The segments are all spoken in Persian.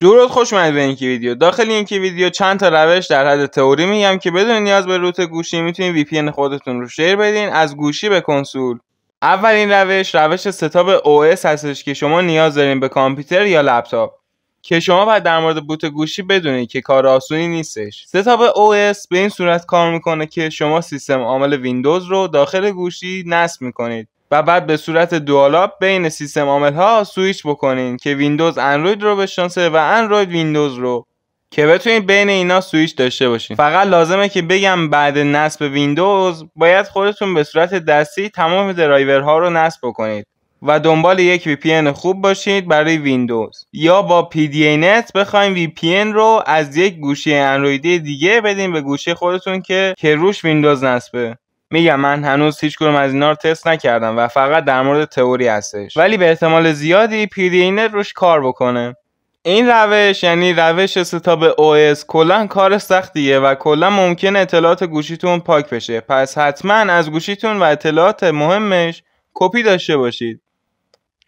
درود، خوش اومدید به این ویدیو. داخل این ویدیو چند تا روش در حد تئوری میگم که بدون نیاز به روت گوشی میتونید VPN خودتون رو شیر بدین از گوشی به کنسول. اولین روش ستاپ OS هستش که شما نیاز دارین به کامپیوتر یا لپتاپ، که شما باید در مورد بوت گوشی بدونید که کار آسونی نیستش. ستاپ OS به این صورت کار میکنه که شما سیستم عامل ویندوز رو داخل گوشی نصب میکنید و بعد به صورت دوآلاپ بین سیستم عامل ها سویچ بکنین که ویندوز اندروید رو بشناسه و اندروید ویندوز رو، که بتونید بین اینا سویچ داشته باشین. فقط لازمه که بگم بعد نصب ویندوز باید خودتون به صورت دستی تمام درایورها رو نصب بکنید و دنبال یک VPN خوب باشید برای ویندوز، یا با PDANet بخوایم VPN رو از یک گوشی اندرویدی دیگه بدین به گوشی خودتون که روش ویندوز نصبه. میگم من هنوز هیچ کدوم از اینا رو تست نکردم و فقط در مورد تئوری هستش، ولی به احتمال زیادی PDANet روش کار بکنه. این روش یعنی روش ستاپ OS کلا کار سختیه و کلا ممکنه اطلاعات گوشیتون پاک بشه، پس حتما از گوشیتون و اطلاعات مهمش کپی داشته باشید.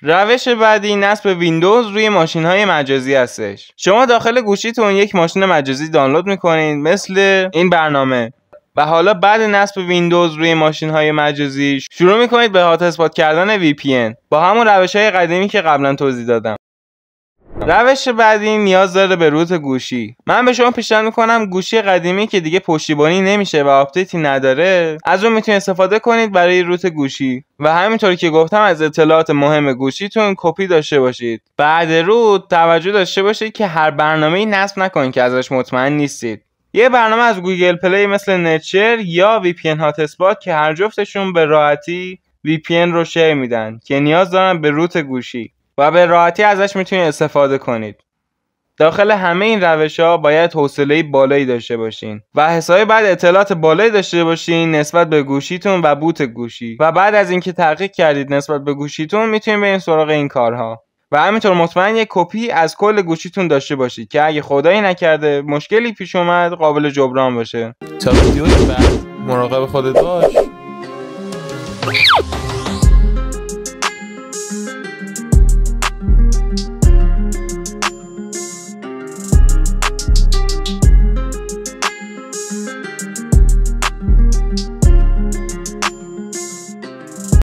روش بعدی نصب ویندوز روی ماشین‌های مجازی هستش. شما داخل گوشیتون یک ماشین مجازی دانلود می‌کنید مثل این برنامه و حالا بعد نصب ویندوز روی ماشین‌های مجازی شروع می‌کنید به هات اسپات کردن VPN با همون روش‌های قدیمی که قبلا توضیح دادم. روش بعدی نیاز داره به روت گوشی. من به شما پیشنهاد میکنم گوشی قدیمی که دیگه پشتیبانی نمیشه و آپدیتی نداره از اون میتونید استفاده کنید برای روت گوشی و همینطور که گفتم از اطلاعات مهم گوشیتون کپی داشته باشید. بعد روت توجه داشته باشید که هر برنامه‌ای نصب نکنید که ازش مطمئن نیستید. یه برنامه از گوگل پلی مثل نتشر یا VPN هات اسپات که هر جفتشون به راحتی VPN رو شیر میدن که نیاز دارن به روت گوشی و به راحتی ازش میتونید استفاده کنید. داخل همه این روش‌ها باید حوصله بالایی داشته باشین و حسابی بعد اطلاعات بالایی داشته باشین نسبت به گوشیتون و بوت گوشی، و بعد از اینکه تحقیق کردید نسبت به گوشیتون میتونید برین سراغ این کارها و همینطور مطمئن یک کپی از کل گوشیتون داشته باشید که اگه خدایی نکرده مشکلی پیش اومد قابل جبران باشه. تا ویدیوی بعد مراقب خودت باش.